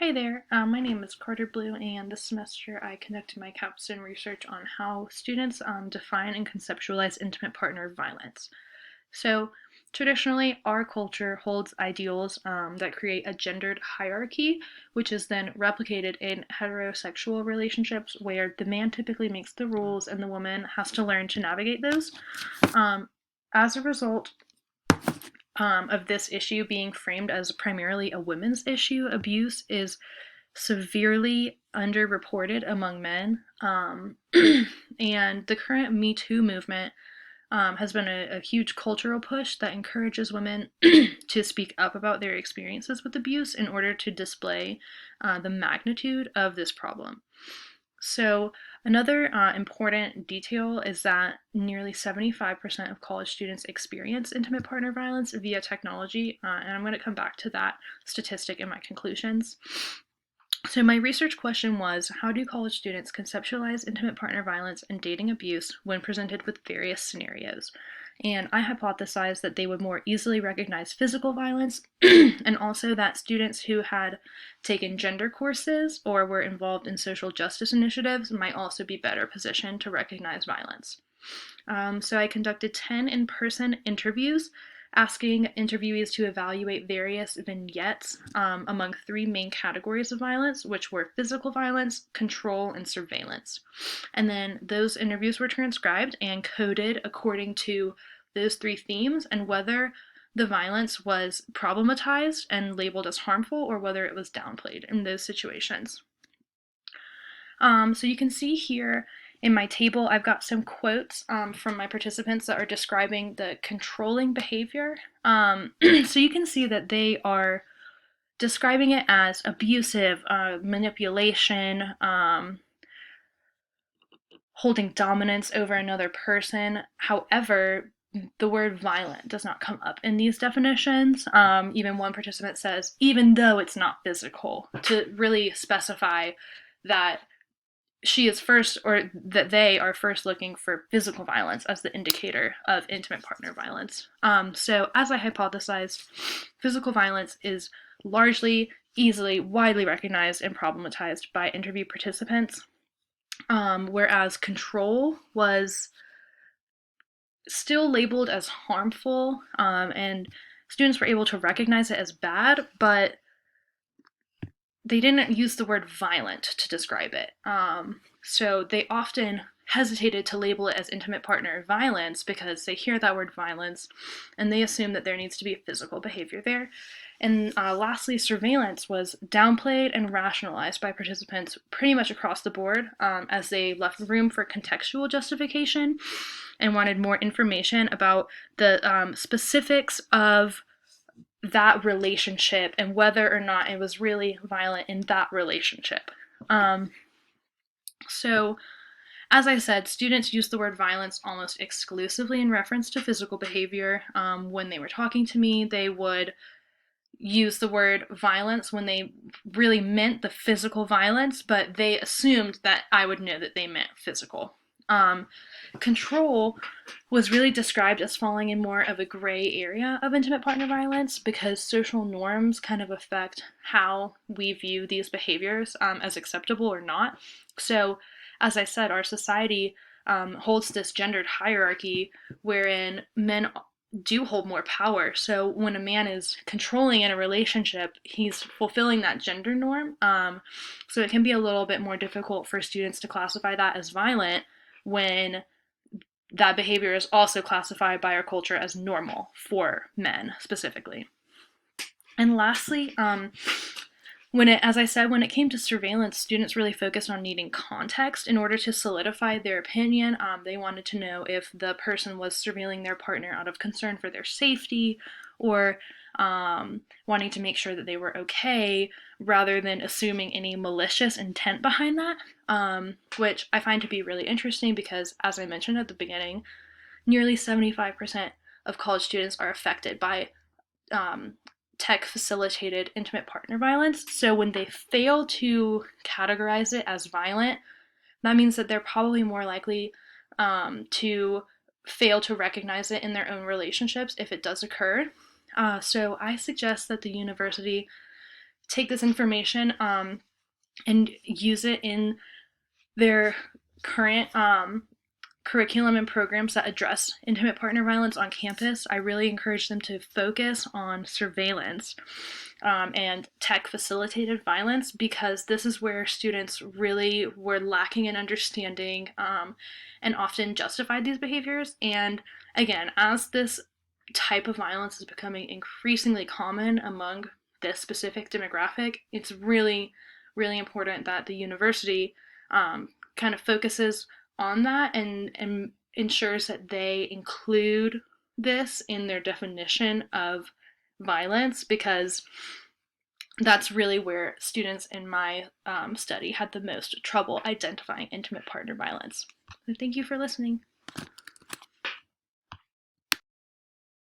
Hi there, my name is Carter Blue, and this semester I conducted my capstone research on how students define and conceptualize intimate partner violence. So, traditionally, our culture holds ideals that create a gendered hierarchy, which is then replicated in heterosexual relationships where the man typically makes the rules and the woman has to learn to navigate those. As a result, of this issue being framed as primarily a women's issue, abuse is severely underreported among men. And the current Me Too movement has been a huge cultural push that encourages women to speak up about their experiences with abuse in order to display the magnitude of this problem. So, another important detail is that nearly 75% of college students experience intimate partner violence via technology, and I'm going to come back to that statistic in my conclusions. So, my research question was, how do college students conceptualize intimate partner violence and dating abuse when presented with various scenarios? And I hypothesized that they would more easily recognize physical violence, and also that students who had taken gender courses or were involved in social justice initiatives might also be better positioned to recognize violence. So I conducted 10 in-person interviews, asking interviewees to evaluate various vignettes among three main categories of violence, which were physical violence, control, and surveillance. And then those interviews were transcribed and coded according to those three themes and whether the violence was problematized and labeled as harmful or whether it was downplayed in those situations. So you can see here in my table, I've got some quotes from my participants that are describing the controlling behavior. So you can see that they are describing it as abusive, manipulation, holding dominance over another person. However, the word violent does not come up in these definitions. Even one participant says, even though it's not physical, to really specify that she is first, or that they are first looking for physical violence as the indicator of intimate partner violence. So, as I hypothesized, physical violence is largely, easily, widely recognized and problematized by interview participants, whereas control was still labeled as harmful, and students were able to recognize it as bad, but they didn't use the word violent to describe it. So they often hesitated to label it as intimate partner violence because they hear that word violence and they assume that there needs to be physical behavior there. And lastly, surveillance was downplayed and rationalized by participants pretty much across the board, as they left room for contextual justification and wanted more information about the specifics of that relationship and whether or not it was really violent in that relationship. So, as I said, students use the word violence almost exclusively in reference to physical behavior. When they were talking to me, they would use the word violence when they really meant the physical violence, but they assumed that I would know that they meant physical. Control was really described as falling in more of a gray area of intimate partner violence because social norms kind of affect how we view these behaviors as acceptable or not. So, as I said, our society holds this gendered hierarchy wherein men do hold more power. So when a man is controlling in a relationship, he's fulfilling that gender norm. So it can be a little bit more difficult for students to classify that as violent when that behavior is also classified by our culture as normal for men specifically. And lastly, as I said, when it came to surveillance, students really focused on needing context in order to solidify their opinion. They wanted to know if the person was surveilling their partner out of concern for their safety or wanting to make sure that they were okay, rather than assuming any malicious intent behind that, which I find to be really interesting because, as I mentioned at the beginning, nearly 75% of college students are affected by tech-facilitated intimate partner violence. So when they fail to categorize it as violent, that means that they're probably more likely to fail to recognize it in their own relationships if it does occur. So I suggest that the university take this information and use it in their current curriculum and programs that address intimate partner violence on campus. I really encourage them to focus on surveillance and tech facilitated violence, because this is where students really were lacking in understanding and often justified these behaviors. And again, as this type of violence is becoming increasingly common among this specific demographic, it's really, really important that the university kind of focuses on that and ensures that they include this in their definition of violence, because that's really where students in my study had the most trouble identifying intimate partner violence. So thank you for listening.